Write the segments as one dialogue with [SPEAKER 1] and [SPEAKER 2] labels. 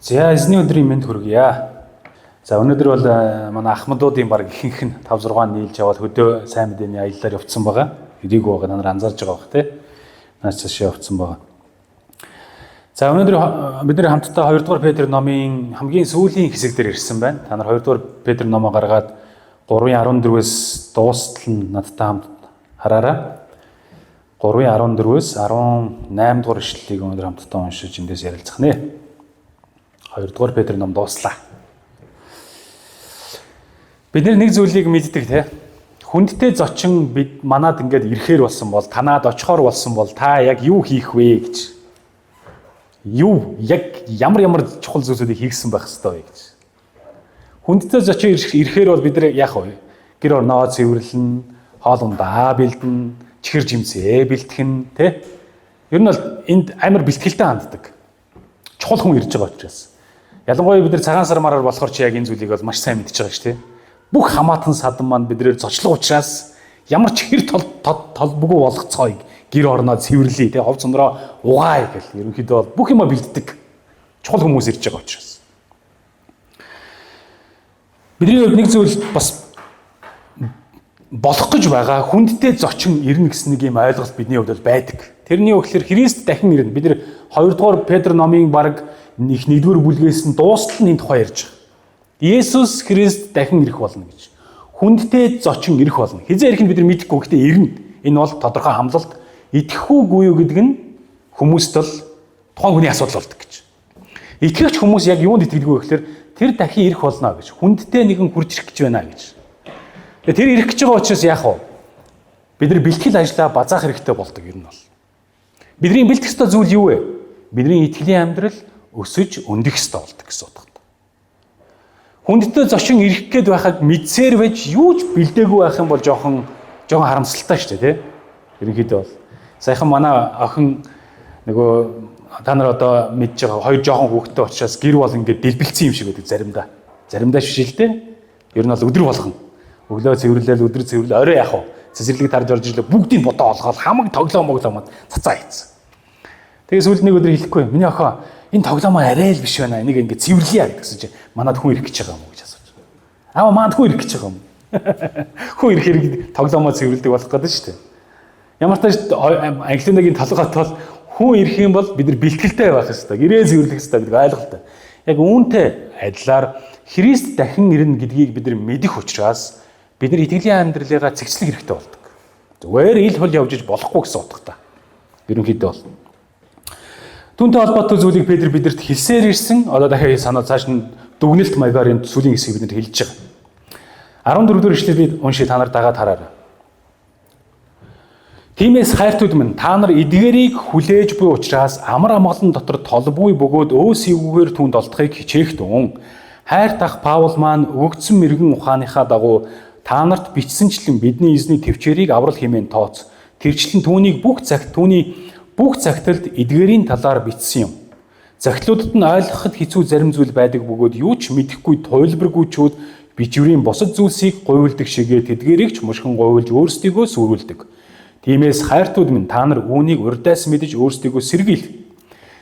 [SPEAKER 1] За эзний өдрийн мэнд хүргье. За өнөөдөр бол манай ахмадуудын баг ихэнх нь 5 6 нийлж яваад хөдөө сайн мэдээний аяллаар явцсан байгаа. Хэдийгүй байгаа та нар анзаарж байгаа бох тий. Наач цаашаа явцсан байгаа. За өнөөдөр бид нэр хамтдаа 2 дугаар Петр номын хамгийн сүүлийн хэсэг дээр ирсэн байна. Та нар 2 дугаар Петр номоо гаргаад 3:14-өөс дуустал нь надтай хамт хараарай. 3:14-өөс 18 дугаар ишлэлийг өнөөдөр хамтдаа уншиж эндээс ярилцах нэ. 2 дугаар Петр ном дууслаа. Бид нэг зүйлийг мэддэг те. Хүндтэй зочин бид манад ингээд ирэхээр болсон бол танаад очихоор болсон бол та яг юу хийх вэ гэж. Юу яг ямар чухал зүйлсүүдийг хийгсэн байх ёстой вэ гэж. Хүндтэй зочин ирэхээр бол бид нар яах вэ? Гэр орноо цэвэрлэн, хоол ундаа бэлдэн, чихэр жимсээ бэлтгэн те. Ер нь бол энд амар бэлтгэлтэй ханддаг. Чухал хүн ирж байгаа учраас. Ялангуяа бид нар цагаан сар мараар болохоор чи яг энэ зүйлийг бол маш сайн мэдчихэж байгаа шүү дээ. Бүх хамаатан садан маань биднээр зочлог учраас ямар ч хэр толбоггүй болгоцгоёг гэр орноо цэвэрлэе те хов цонроо угаая гэл ерөнхийдөө бол бүх юма бэлддэг. Чухал хүмүүс ирж байгаа учраас. Бидний хувьд нэг зүйл бас болох гэж байгаа хүндтэй зочин ирнэ гэсэн нэг юм ойлголт бидний хувьд бол байдаг. Тэрний өгөхлөр Христ дахин ирнэ. Бид нэр 2 дугаар Петр номын баг их 1-р бүлгээс нь дуустал нь тухай ярьж байгаа. Есүс Христ дахин ирэх болно гэж. Хүндтэй зочин ирэх болно. Хизээ ирэх нь бид нар мэдэхгүй гэхдээ ирнэ. Энэ бол тодорхой хамлалт. Итгэх үгүй юу гэдэг нь хүмүүст бол тухайн хүний асуудал болдог гэж. Итгэгч хүмүүс яг юунд итгэдэггүй гэхээр тэр дахин ирэх болно гэж. Хүндтэй нэгэн хурж ирэх гэж байна гэж. Тэгээ тэр ирэх гэж байгаа учраас яах вэ? Бид нар бэлтгэл ажлаа базаах хэрэгтэй болдог ер нь бол. Бидний бэлтгэх ёстой зүйл юу вэ? Бидний итгэлийн амьдрал өсөж өндөх ёстой болдог гэсэн утгатай. Хүндтэй зочин ирэх гээд байхад мэдсээр байж юу ч бэлдээгүй байх юм бол жоохон харамсалтай шүү дээ, тий? Ерөнхийдөө бол. Саяхан манай охин нөгөө та нар одоо мэдж байгаа хоёр жоохон хүүхэдтэй учраас гэр бол ингээд дэлбэлцсэн юм шиг байдаг заримдаа. Заримдаа шишил дээ. Ер нь бол өдөр болгон. Өглөө цэвэрлээл, өдөр цэвэрлээ, орой яах вэ? Цэцэрлэг тарж орж ирлээ бүгдийг бодоо олгоод хамаг тоглоомод цацаа хийцэн. Тэгээ сүүлд нэг өдөр хэлэхгүй. Миний охин энэ тоглоом арай л биш байна. Энийг ингээд цэвэрлэе гэсэн чинь манад хүн ирэх гэж байгаа юм уу гэж асууж. Аа манад хүн ирэх гэж байгаа юм. Хүн ирэх хэрэг тоглоомоо цэвэрлдэг болох гэдэг шүү дээ. Ямар ч тааш англинагийн толгойд бол хүн ирэх юм бол бид нар бэлтгэлтэй байх хэрэгтэй. Гэрээ цэвэрлэх хэрэгтэй гэдэг ойлголттой. Яг үүнтэй адилаар Христ дахин ирнэ гэдгийг бид нар мэдэх учраас бид нар итгэлийн амьдралыгаа цэгцлэх хэрэгтэй болдог. Зүгээр ил хол явж иж болохгүй гэсэн утгатай. Ерөнхийдөө бол. Түүнтэй холбоотой зүйлийг Петр бидэрт хэлсээр ирсэн. Одоо дахиад санаа цааш нь дүгнэлт маягаар энэ сүлийн хэсгийг бидэнд хэлж байгаа. 14 дэх эшлэлийг уншиж та нар дагаад хараарай. Тиймээс хайртууд минь та нар эдгээрийг хүлээж буй учраас амар амгалан дотор толбгүй бөгөөд өөс эвгүйгээр түүнд олдохыг хичээх тун. Хайр тах Паул маань өгөгдсөн мэрэгэн ухааныхаа дагуу та нарт бичсэнчлэн бидний эзний төвчээрийг аврал хэмээн тооц. Тэрчлэн түүнийг бүх цагталд эдгээрийн талаар бичсэн юм. Захидлуудад нь ойлгоход хэцүү зарим зүйл байдаг бөгөөд юу ч мэдэхгүй туйлбаргүйчүүд бичвэрийн бусад зүйлсийг гуйвалдаг шигээ тэдгээрийг ч мушгин гуйвалж өөрсдийгөө сүрүүлдэг. Тиймээс хайртууд минь та нар үүнийг урдаас мэдэж өөрсдийгөө сэргийл.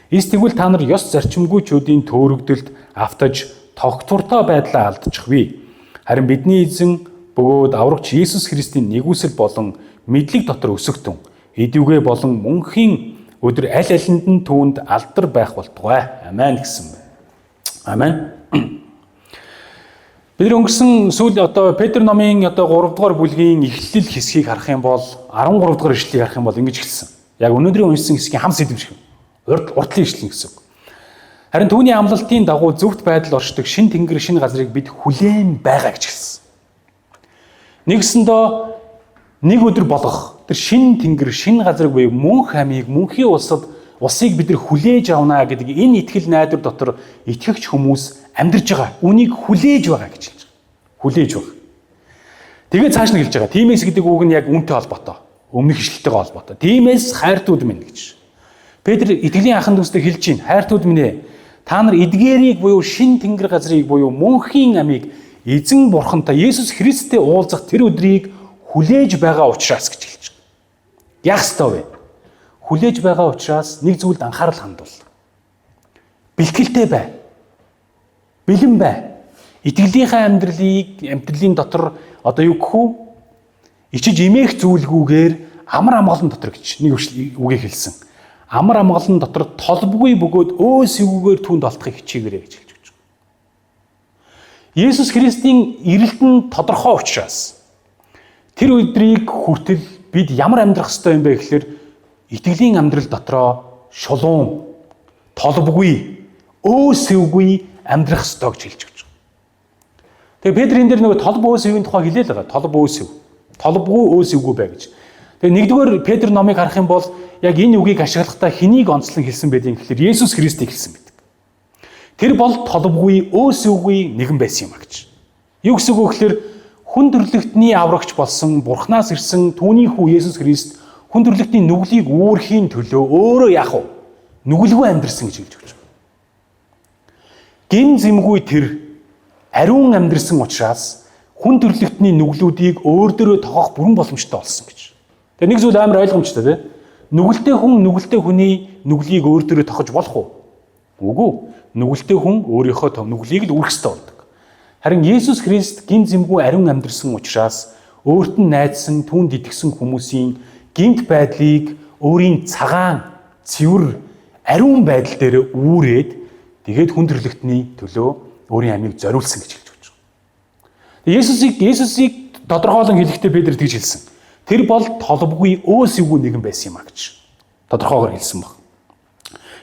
[SPEAKER 1] Эс тэгвэл та нар ёс зарчимгүйчүүдийн төөрөгдөлд автаж тогтвортой байдлаа алдчихвээ. Харин бидний эзэн бөгөөд аврагч Есүс Христийн нэгүсэл болон мэдлэг дотор өсөгтөн эдвгээ болон мөнхийн өдөр аль алинд нь түүнд алдар байх болтугай. Амен гэсэн байна. Амен. Бид өнгөрсөн сүүл одоо Петр номын одоо 3 дугаар бүлгийн эхлэл хэсгийг харах юм бол 13 дугаар ишлэлийг харах юм бол ингэж хэлсэн. Яг өнөөдрийн уншсан хэсгийн хам сэдэв шиг. Уртлын ишлэл гэсэн. Харин түүний амлалтын дагуу зөвхт байдал оршдог шин тэнгэр шин газрыг бид хүлээн байгаа гэж хэлсэн. Нэгсэндөө нэг өдөр болгох тэр шин тэнгэр шин газрыг буюу мөнх амийг мөнхийн усыг бид нар хүлээж авна гэдэг энэ итгэл найдвар дотор итгэгч хүмүүс амьдарч байгаа. Үнийг хүлээж байгаа гэж хэлж байгаа. Хүлээж байгаа. Тэгээд цааш нь хэлж байгаа. Тиймээс гэдэг үг нь яг үүнтэй холбоотой. Өмнөх ишлэлтэйгээ холбоотой. Тиймээс хайртууд минь гэж. Петр итгэлийн анхан дүүстэй хэлж байна. Хайртууд минь ээ. Та нар эдгээрийг буюу шин тэнгэр газрыг буюу мөнхийн амийг эзэн бурхантай Есүс Христтэй уулзах тэр өдрийг хүлээж байгаа учраас гэж хэлж байгаа. Яах ёстой вэ? Хүлээж байгаа учраас нэг зүйлд анхаарал хандуул. Бэлтгэлтэй бай. Бэлэн бай. Итгэлийнхээ амьдралын дотор одоо юу гэх үү? Ичиж имэх зүйлгүйгээр амар амгалан дотор гэж нэг үгийг хэлсэн. Амар амгалан дотор толбгүй бөгөөд өөс эвгүйгээр түүнд олдохыг хичээгээрэй гэж хэлж байна. Есүс Христийн ирэлт нь тодорхой учраас тэр өдрийг хүртэл бид ямар амьдрах ёстой юм бэ гэхээр итгэлийн амьдрал дотроо шулуун, толбгүй, өөс эвгүй амьдрах ёстой гэж хэлж байна. Тэгээ Петр энэ дээр нөгөө толб өөс эвийн тухай хэлээ л байгаа. Толб өөс эв. Толбгүй өөс эвгүй бай гэж. Тэгээ нэгдүгээр Петр номыг харах юм бол яг энэ үгийг ашиглахдаа хэнийг онцлон хэлсэн байдгийг гэхээр Есүс Христийг хэлсэн байдаг. Тэр бол толбгүй өөс эвгүй нэгэн байсан юм а гэж. Юу гэсэн үг вэ гэхээр хүн төрлөختний аврагч болсон Бурханаас ирсэн түүний хүү Есүс Христ хүн төрлөختний нүглийг үүрхийн төлөө өөрөө яах вэ? Нүгэлгүй амьдрсан гэж хэлж өгч байна. Гин зэмгүй тэр ариун амьдрсан учраас хүн төрлөختний нүглүүдийг өөр дөрөө тоогох бүрэн боломжтой болсон гэж. Тэгээ нэг зүйл амар ойлгомжтой тий. Нүгэлтэй хүн нүгэлтэй хүний нүглийг өөр дөрөө тохож болох уу? Үгүй. Нүгэлтэй хүн өөрийнхөө нүглийг л үүрэх ёстой болдог. Харин Есүс Христ гин зэмгүй ариун амьдрсан учраас өөрт нь найдсан түүнд итгэсэн хүмүүсийн гинт байдлыг өөрийн цагаан, цэвэр, ариун байдал дээр үүрээд тэгээд хүн төрлөختний төлөө өөрийн амийг зориулсан гэж хэлж өгч байгаа. Есүсийг тодорхойлон хэлэхдээ Петр тэгж хэлсэн. Тэр бол толбгүй өөс эвгүй нэгэн байсан юм а гэж тодорхойгоор хэлсэн баг.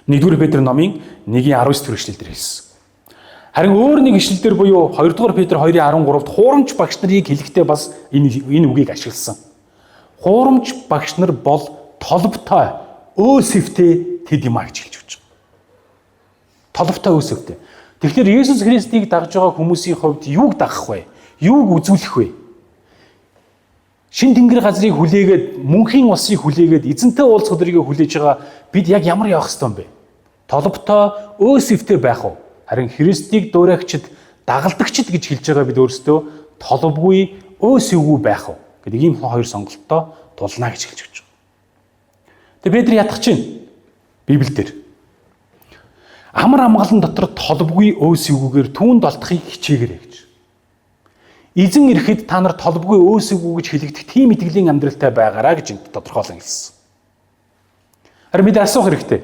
[SPEAKER 1] 1-р Петр номын 1:19 дэх эшлэлдэр хэлсэн. Харин өөр нэг эшлэлдэр буюу 2-р Петр 2:13-д хуурамч багш нарыг хэлэхдээ бас энэ үгийг ашигласан. Хуурамч багш нар бол толбтой, өөс эвтэй тэд юм а гэж хэлж өгч байгаа. Толбтой, өөс эвтэй. Тэгэхээр Есүс Христийг дагж байгаа хүмүүсийн хувьд юуг дагах вэ? Юуг үзүүлэх вэ? Шин тэнгэр газрыг хүлээгээд, мөнхийн усыг хүлээгээд, эзэнтэй уулзах өдрийг хүлээж байгаа бид яг ямар явах ёстой юм бэ? Толбтой, өөс эвтэй байх уу? Харин Христийг дуурайгчид, дагалдагчид гэж хэлж байгаа бид өөрсдөө толбгүй, өөс эвгүй байх уу гэдэг ийм хоёр сонголтоо тулна гэж хэлж өгч байгаа. Тэгээ Петр ядах чинь Библиэлд амар амгалан дотор толбгүй өөс эвгүйгээр түүнд олдохыг хичээгээрэй гэж. Эзэн ирэхэд та нар толбгүй өөс эвгүй гэж хэлэгдэх тийм итгэлийн амьдралтай байгаараа гэж энд тодорхойлон хэлсэн. Харин бид асуух хэрэгтэй.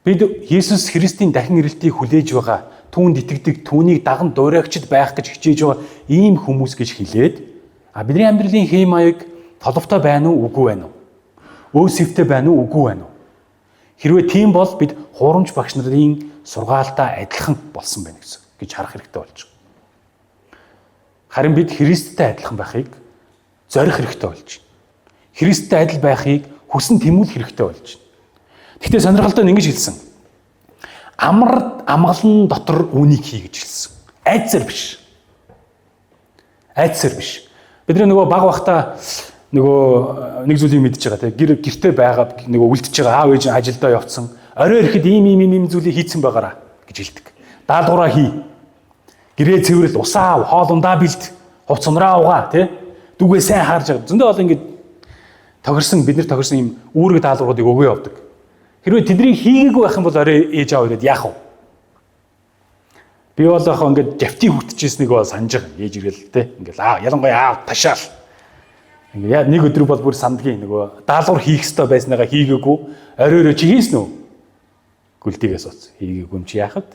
[SPEAKER 1] Бид Есүс Христийн дахин ирэлтийг хүлээж байгаа, түүнд итгэдэг, түүнийг даган дуурайгчид байх гэж хичээж байгаа ийм хүмүүс гэж хэлээд бидний амьдралын хэм маяг толбтой байна уу, үгүй байна уу? Өөс эвтэй байна уу, үгүй байна уу? Хэрвээ тийм бол бид хуурамч багш нарын сургаалтаа адилхан болсон байна гэж харах хэрэгтэй болж байна. Харин бид Христтэй адилхан байхыг зорих хэрэгтэй болж байна. Христтэй адил байхыг хүсэн тэмүүлэх хэрэгтэй болж байна. Гэхдээ сонирхолтой нь ингэж хэлсэн. Амар амгалан дотор үнийг хий гэж хэлсэн. Айдсаар биш. Айдсаар биш. Бид нөгөө баг бахта нөгөө нэг зүйлийг мэдчихэж байгаа те гэртээ байгаа нөгөө үлдчихэж байгаа аав ээж ажилдаа явцсан орой ирэхэд ийм зүйлийг хийцэн байгаараа гэж хэлдэг. Даалгавраа хий. Гэрээ цэвэрэл усаа хоол ундаа бэлд хувц унраа угаа те дүгээ сайн харж байгаа. Зөндөө бол ингэж бид нар тохирсон ийм үүрэг даалгавруудыг өгөө явдаг. Хэрвээ тэднийг хийгээгүй байх юм бол орой ээж аав ирээд яах вэ? Би бол яг ингэж жавти хүтчихсэн нэг бол санаж байгаа. Ээж ирэл те ингээл ялангуяа аав ташаал. Ингээ нэг өдөр бол бүр сандгийн нөгөө даалгавар хийх ёстой байснагаа хийгээгүй орой чи хийсэн үү? Гүлтийгээ сууц. Хийгээгүй юм чи яахад?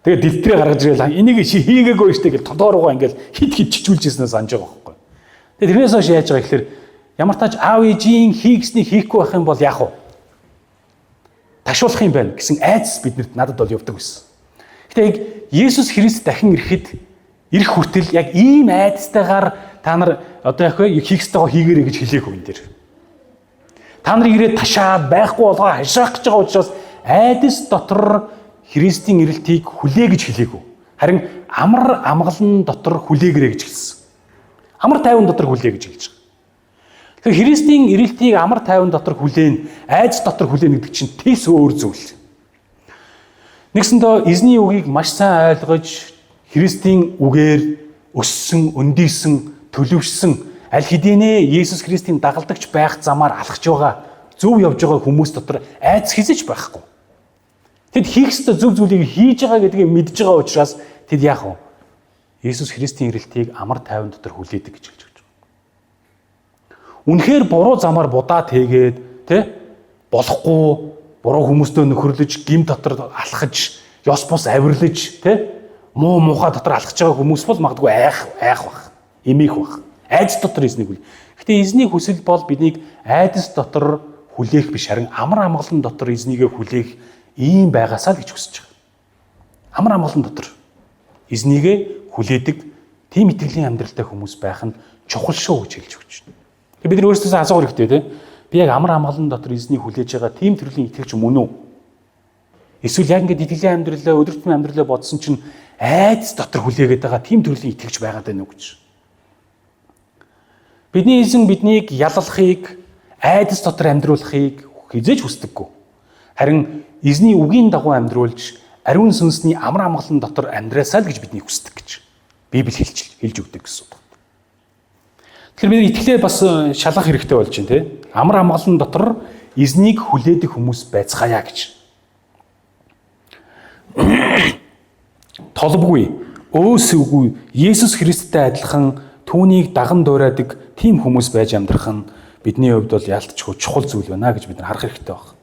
[SPEAKER 1] Тэгээ дэлтрээ гаргаж ирэл энийг чи хийгээгүй штэ гэж тодорхойгоо ингээл хит чичүүлжсэнээ санаж байгаа байхгүй. Тэгээ тэрнээс хойш яаж байгаа гэхээр ямар тач аав ээжийн хийгснийг хийхгүй байх юм бол яах вэ? Ташуулах юм байна гэсэн айдас биднэрт надад бол явдаг байсан. Гэтэ яг Есүс Христ дахин ирэх хүртэл яг ийм айдастайгаар та нар одоо яг хийх ёстойгоо хийгээрэй гэж хэлээгүй энэ дэр. Та нар ирээд ташаад байхгүй болгоо хашаах гэж байгаа учраас айдас дотор Христийн ирэлтийг хүлээ гэж хэлээгүй. Харин амар амгалан дотор хүлээгээрэй гэж хэлсэн. Амар тайван дотор хүлээ гэж хэлж байгаа. Тэгэхээр Христийн ирэлтийг амар тайван дотор хүлээн, айдас дотор хүлээн гэдэг чинь тэс өөр зүйл. Нэгсэндээ эзний үгийг маш сайн ойлгож Христийн үгээр өссөн, өндийсэн, төлөвшсөн аль хэдийнэ Есүс Христийн дагалдагч байх замаар алхаж байгаа, зөв явж байгаа хүмүүс дотор айдас хизэж байхгүй. Тэд хийх ёстой зөв зүйлийг хийж байгаа гэдгийг мэдж байгаа учраас Тэд яах вэ? Есүс Христийн ирэлтийг амар тайван дотор хүлээдэг гэж хэлж байгаа. Үнэхээр буруу замаар будаа тэгээд болохгүй буруу хүмүүстөө нөхөрлөж, гим дотор алхаж, ёс бус авирлаж, муу муухай дотор алхаж байгаа хүмүүс бол магадгүй айх бах, эмээх бах. Айдас дотор эзнийг хүлээх. Гэтэ эзний хүсэл бол биднийг айдас дотор хүлээх биш, харин амар амгалан дотор эзнийгээ хүлээх ийм байгаасаа л гэж хүсэж байгаа. Амар амгалан дотор эзнийгээ хүлээдэг тийм итгэлийн амьдралтай хүмүүс байх нь чухал шүү гэж хэлж өгч байна. Тэгээ бид нар өөрсдөөсөө асуух хэрэгтэй тийм. Би яг амар амгалан дотор эзнийг хүлээж байгаа тийм төрлийн итгэгч мөн үү? Эсвэл яг ингэж итгэлийн амьдралаа, өдөр тутмын амьдралаа бодсон чинь айдас дотор хүлээгээд байгаа тийм төрлийн итгэгч байгаад байна уу гэж. Бидний эзэн биднийг яллахыг, айдас дотор амьдруулахыг хизээж хүсдэггүй. Харин эзний үгийн дагуу амьдруулж, ариун сүнсний амар амгалан дотор амьдраасаа л гэж бидний хүсдэг гэж Библи хэлж өгдөг гэсэн үг. Тэгэхээр бид итгэлээ бас шалгах хэрэгтэй болж байна тийм. Амар амгалан дотор эзнийг хүлээдэг хүмүүс байцгаая гэж. Толбгүй, өөсөвгүй Есүс Христтэй адилхан түүнийг даган дуурайдаг тийм хүмүүс байж амьдрах нь бидний хувьд бол яалтчгүй чухал зүйл байна гэж бид нар харах хэрэгтэй байна.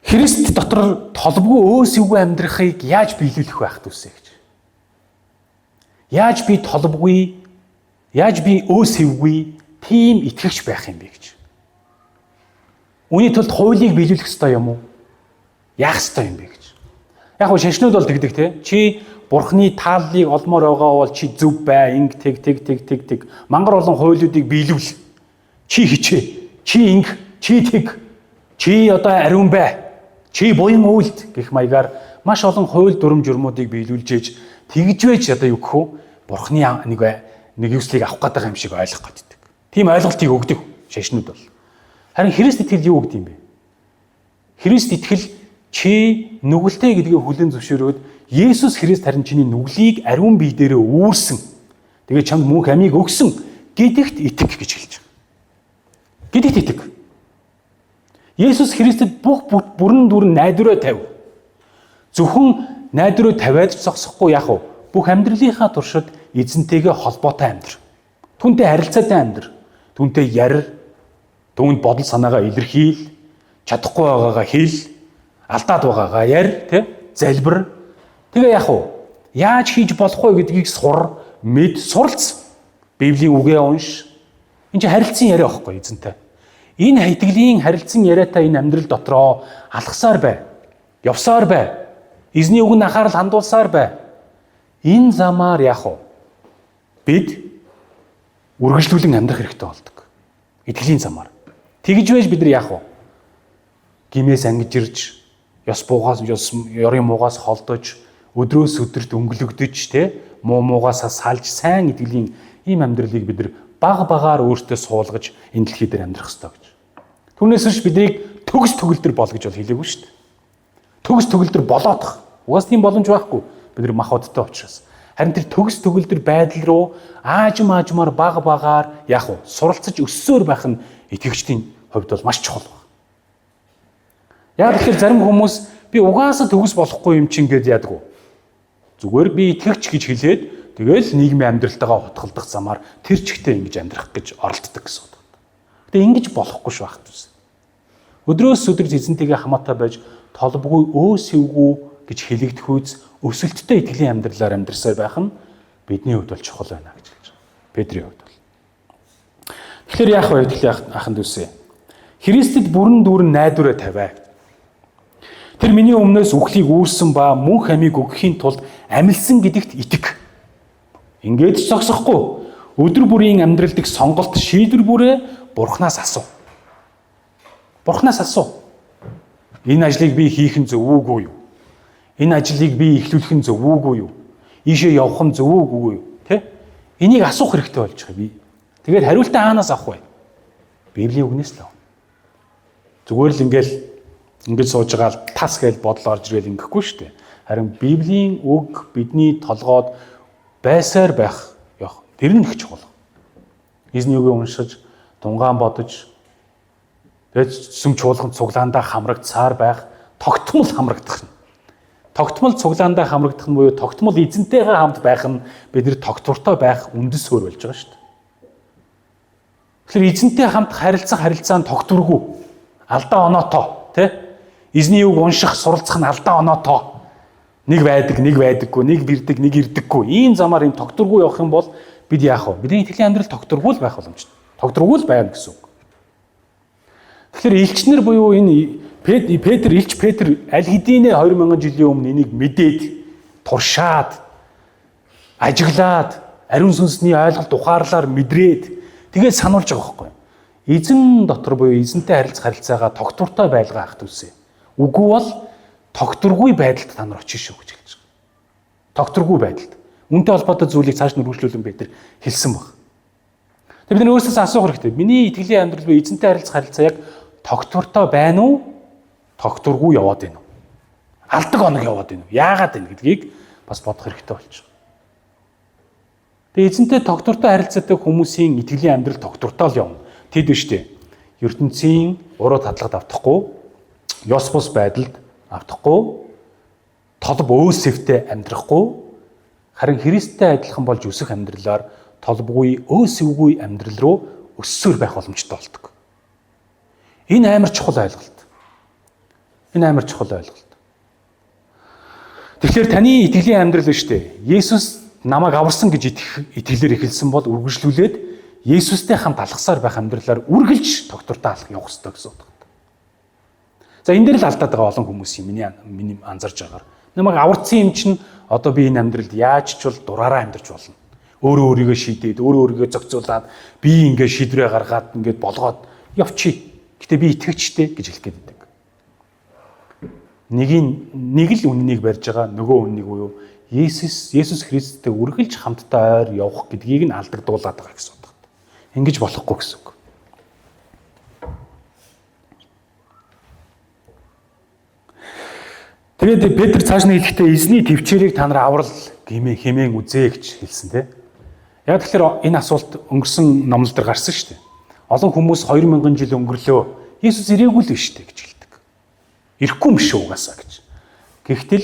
[SPEAKER 1] Христ дотор толбгүй өөсөвгүй амьдрахыг яаж биелүүлэх байх түвсэ гэж. Яаж би толбгүй, яаж би өөсөвгүй тийм итгэгч байх юм бэ гэж. Үүний тулд хуулийг биелүүлэх ёстой юм уу? Яах ёстой юм бэ гэж. Яг нь шашнууд бол тэгдэг те. Чи Бурхны тааллыг олмоор байгаа бол чи зөв бай, инг тэг. Мангар болон хуулиудыг биелүүл. Чи хичээ. Чи инг, чи тэг. Чи одоо ариун бай. Чи буян үйлд гэх маягаар маш олон хууль дүрм журмуудыг биелүүлж ээж тэгж байж одоо юу гэх вэ? Бурхны нэг юуслыг авах гэдэг юм шиг ойлгох гэдэг. Тийм ойлголтыг өгдөг шашнууд бол. Харин Христ итгэл юу гэдэг юм бэ? Христ итгэл чи нүгэлтэй гэдгийг хүлээн зөвшөөрөөд Есүс Христ харин чиний нүглийг ариун бие дээрээ үүрсэн. Тэгээ чамд мөнх амийг өгсөн гэдэгт итэг гэж хэлж байгаа. Гэдэгт итэг. Есүс Христэд бүх бүрэн дүрэн найдвараа тавь. Зөвхөн найдвараа тавиад зогсохгүй яах вэ? Бүх амьдралынхаа туршид эзэнтэйгээ холбоотой амьдр. Түүнтэй харилцаатай амьдр. Түүнтэй ярь, түүнд бодол санаагаа илэрхийл, чадахгүй байгаагаа хэл, алдаад байгаагаа ярь, залбир. Тэгээ яах вэ? Яаж хийж болох вэ гэдгийг сур, мэд, суралц. Библийн үгээ унш. Энд чинь харилцан яриа байхгүй эзэнтэй. Энэ итгэлийн харилцан яриатай энэ амьдрал дотроо алхасаар бай. Явсаар бай. Эзний үгэнд анхаарал хандуулсаар бай. Энэ замаар яах вэ? Бид үргэлжлүүлэн амьдрах хэрэгтэй болдог. Итгэлийн замаар. Тэгж байж бид нар яах вэ? Гимээс ангижирж, ёс буугаас, ёрын муугаас холдож, өдрөөс өдөрт өнгөлөгдөж, муу муугаас салж сайн итгэлийн ийм амьдралыг бид нар баг багаар өөртөө суулгаж энэ дэлхий дээр амьдрах хэрэгтэй гэж. Түүнээс биш биднийг төгс төгөлдөр бол гэж бол хэлээгүй шүү дээ. Төгс төгөлдөр болоодох. Угаас тийм боломж байхгүй. Бид нар махбодтой учраас. Харин тэр төгс төгөлдөр байдал руу аажмаар баг багаар яах вэ? Суралцаж өссөөр байх нь итгэгчдийн хувьд бол маш чухал байна. Яг тэгэхээр зарим хүмүүс би угаасаа төгс болохгүй юм чинь гэж яадаг уу? Зүгээр би итгэгч гэж хэлээд тэгэл нийгмийн амьдралтайгаа хутгалдах замаар тэр чигтээ ингэж амьдрах гэж оролддог гэсэн үг. Гэтэ ингэж болохгүй шүү байх түс. Өдрөөс өдөр эзэнтэйгээ хамаатай байж толбгүй өөсөвгүй гэж хэлэгдэх үз өсөлттэй итгэлийн амьдралаар амьдрсаар байх нь бидний хувьд бол чухал байна гэж хэлж байгаа. Петрийн хувьд бол. Тэгэхээр яах вэ итгэлийн ахын дүүсээ? Христэд бүрэн дүүрэн найдвараа тавиа. Тэр миний өмнөөс үхлийг үүрсэн ба мөнх амийг өгөхийн тулд амилсан гэдэгт итэг. Ингээд ч зогсохгүй. Өдөр бүрийн амьдрал дэх сонголт шийдвэр бүрээ Бурханаас асуу. Бурханаас асуу. Энэ ажлыг би хийх нь зөв үгүй юу? Энэ ажлыг би эхлүүлэх нь зөв үгүй юу? Ийшээ явах нь зөв үгүй юу? Энийг асуух хэрэгтэй болж байгаа би. Тэгээд хариултаа хаанаас авах вэ? Библийн үгнээс л авах. Зүгээр л ингээд сууж байгаа тас гэж бодол орж ирэл ингэхгүй шүү дээ. Харин Библийн үг бидний толгойд байсаар байх явах. Тэр нь их чухал. Эзний үгийг уншиж, тунгаан бодож, тэгээд сүм чуулганд цуглаандаа хамрагдсаар байх, тогтмол хамрагдах нь. Тогтмол цуглаандаа хамрагдах нь буюу тогтмол эзэнтэйгээ хамт байх нь бидний тогтвортой байх үндэс суурь болж байгаа шүү дээ. Тэгэхээр эзэнтэй хамт харилцаан тогтворгүй. Алдаа оноотой, тий? Эзний үг унших, суралцах нь алдаа оноотой. Нэг байдаггүй, нэг бирдэг, нэг ирдэггүй. Ийм замаар ийм тогтворгүй явах юм бол бид яах вэ? Бидний итгэлийн амьдрал тогтворгүй л байх боломжтой. Тогтворгүй л байна гэсэн үг. Тэгэхээр элчнэр буюу энэ Петр аль хэдийнэ 2000 жилийн өмнө энийг мэдээд, туршаад, ажиглаад, ариун сүнсний ойлголт ухаарлаар мэдрээд тэгээд сануулж байгаа байхгүй. Эзэн дотор буюу эзэнтэй харилцаагаа тогтвортой байлгаа ах түсэ. Үгүй бол тогтворгүй байдалд та нар очиж шүү гэж хэлж байгаа. Тогтворгүй байдалд. Үнтэй холбоотой зүйлийг цааш нь үргэлжлүүлэн Петр хэлсэн баг. Тэгээд бид нар өөрсдөөс асуух хэрэгтэй. Миний итгэлийн амьдрал буюу эзэнтэй харилцаа яг тогтвортой байна уу? Тогтворгүй яваад байна уу? Алдаг оног яваад байна уу? Яагаад байна гэдгийг бас бодох хэрэгтэй болж байгаа. Тэгээд эзэнтэй тогтвортой харилцаатай хүмүүсийн итгэлийн амьдрал тогтвортой л явна. Тэд биш үү? ертөнцийн уруу татлагад автахгүй, ёс бус байдалд автахгүй, толб өөсөвтэй амьдрахгүй, харин Христтэй адилхан болж өсөх амьдралаар толбгүй өөсөвгүй амьдрал руу өссөөр байх боломжтой болдог. Энэ амар чухал ойлголт. Тэгэхээр таны итгэлийн амьдрал биш үү? Есүс намайг аварсан гэж итгэлээр эхэлсэн бол үргэлжлүүлээд Есүстэй хамт алхасаар байх амьдралаар үргэлж тогтвортой алхах явах ёстой гэсэн үг. За энэ дээр л алдаад байгаа олон хүмүүс юм миний анзарж байгаагаар. Намайг аварсан юм чинь одоо би энэ амьдралд яаж ч бол дураараа амьдарч болно. Өөрөө өөрийгөө шийдээд, өөрөө өөрийгөө зохицуулаад, би ингээд шийдвэрээ гаргаад ингээд болгоод явчих. Гэтэ би итгэгчтэй гэж хэлэх гээд байдаг. Нэг л үннийг барьж байгаа, нөгөө үннийг буюу Есүс Христтэй үргэлж хамтдаа ойр явах гэдгийг нь алдагдуулаад байгаа гэсэн үг. Ингэж болохгүй гэсэн үг. Тэгээд Петр цааш нь хэлэхдээ эзний төвчээрийг та нар аврал хэмээн үзээ гэж хэлсэн тийм. Яг тэгэхээр энэ асуулт өнгөрсөн номлол дээр гарсан шүү дээ. Олон хүмүүс 2000 жил өнгөрлөө. Есүс ирээгүй л биш үү гэж хэлдэг. Ирэхгүй юм шүү угаасаа гэж. Гэхдээ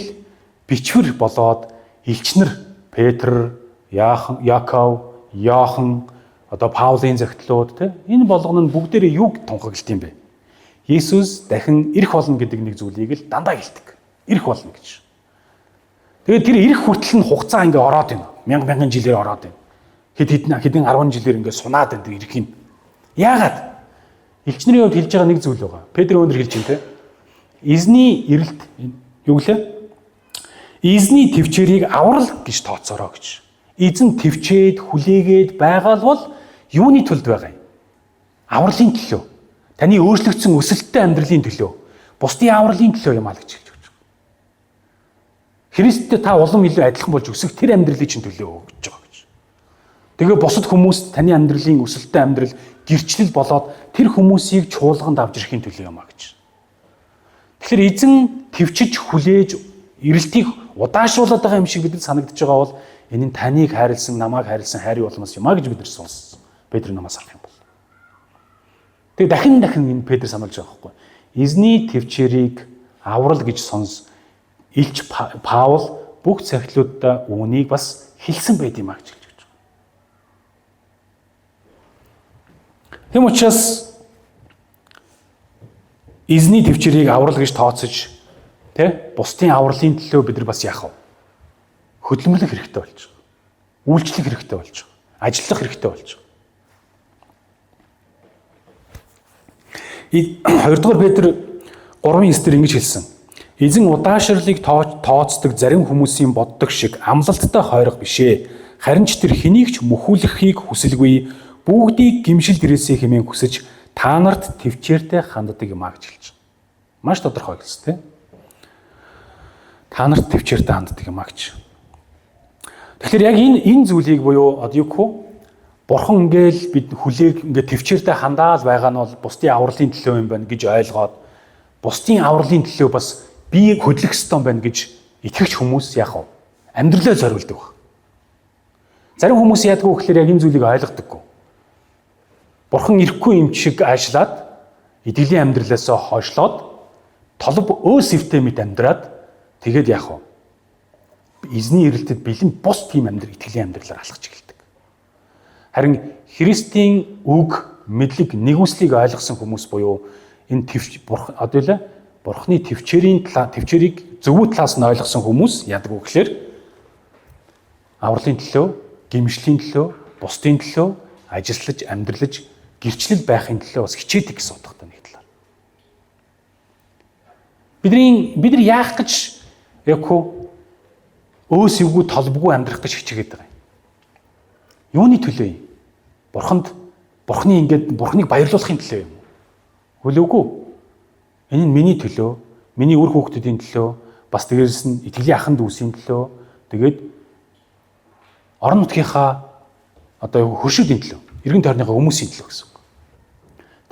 [SPEAKER 1] бичвэр болоод элчнэр Петр, Яаков, Йохан, одоо Паулийн захидлууд тийм энэ болгоно нь бүгдээрээ юуг тунхаглалт юм бэ? Есүс дахин ирэх болно гэдэг нэг зүйлийг л дандаа хэлдэг. Ирэх болно гэж. Тэгээд тэр ирэх хүртэл нь хугацаа ингээ ороод байна. Мянган жилээр ороод байна. Хэдэн 10 жилээр ингээ сунаад байна тэр ирэх юм. Яагаад? Элчнэрийн хувьд хэлж байгаа нэг зүйл байгаа. Петр өндөр хэлж байна тийм. Эзний ирэлт юу гэлээ? Эзний төвчээрийг аврал гэж тооцоороо гэж. Эзэн төвчээд хүлээгээд байгаа бол юуны төлд байгаа юм? Авралын төлөө. Таны өөрчлөгдсөн өсөлттэй амьдралын төлөө. Бусдын авралын төлөө юм аа гэж хэлж байгаа. Христтэй та улам илүү адилхан болж өсөх тэр амьдралын чинь төлөө гэж байгаа гэж. Тэгээ бусад хүмүүс таны амьдралын өсөлттэй амьдрал гэрчлэл болоод тэр хүмүүсийг чуулганд авч ирэхин төлөө юм аа гэж. Тэгэхээр эзэн төвчж хүлээж ирэлтийг удаашруулад байгаа юм шиг бидэнд санагдаж байгаа бол энэ нь таныг хайрлсан, намайг хайрлсан хайрын улмаас юм а гэж бид нар сонссон. Петр намаас авах юм бол. Тэгээ дахин энэ Петр сануулж байгаа байхгүй. Эзний төвчээрийг аврал гэж сонс Илч Паул бүх цахилуудаа үүнийг бас хэлсэн байд юм а гэж хэлж байгаа. Тэм учраас эзний төвчээрийг аврал гэж тооцож бусдын авралын төлөө бид нар бас яах вэ? Хөдөлмөрлөх хэрэгтэй болж байгаа. Үйлчлэх хэрэгтэй болж байгаа. Ажиллах хэрэгтэй болж байгаа. 2 дугаар Петр 3:9 дээр ингэж хэлсэн. Эзэн удаашрлыг тооцдог зарим хүмүүсийн боддог шиг амлалттай хойрох бишээ. Харин ч тэр хэнийг ч мөхүүлэхийг хүсэлгүй, бүгдийг гимшил дээрээсээ хэмээн хүсэж та нарт төвчээртэй ханддаг юм а гэж хэлж байгаа. Маш тодорхой гэсэн тийм. Та нарт төвчээртэй ханддаг юм а гэж. Тэгэхээр яг энэ зүйлийг буюу одоо юу гэх вэ? Бурхан ингээл бид хүлээг ингээд төвчээртэй хандаал байгаа нь бол бусдын авралын төлөө юм байна гэж ойлгоод бусдын авралын төлөө бас би хөдлөх ёстой байна гэж итгэгч хүмүүс яах вэ? Амьдралаа зориулдаг баг. Зарим хүмүүс яадаг вэ гэхээр яг энэ зүйлийг ойлгодоггүй. Бурхан ирэхгүй юм шиг аашлаад итгэлийн амьдралаасаа хойшлоод толб өөс эвтэй мэд амьдраад тэгээд яах вэ? Эзний ирэлтэд бэлэн бус тийм итгэлийн амьдралаар алхаж эхэлдэг. Харин Христийн үг, мэдлэг, нэгүслийг ойлгосон хүмүүс буюу энэ Бурхны төвчээрийг зөвхөн талаас нь ойлгосон хүмүүс яадаг вэ гэхээр авралын төлөө, гимшлийн төлөө, бусдын төлөө ажиллаж, амьдралж, гэрчлэл байхын төлөө бас хичээдэг гэсэн утгатай нэг талаар. Бид нар яах гэж өөс эвгүй толбгүй амьдрах гэж хичээгээд байгаа юм. Юуны төлөө юм? Бурхныг баярлуулахын төлөө юм уу? Үгүй. Энэ нь миний төлөө, миний үр хүүхдүүдийн төлөө, бас дээрээс нь итгэлийн ахын дүүсийн төлөө, тэгээд орон нутгийнхаа хөршүүдийн төлөө, эргэн тойрныхаа хүмүүсийн төлөө гэсэн үг.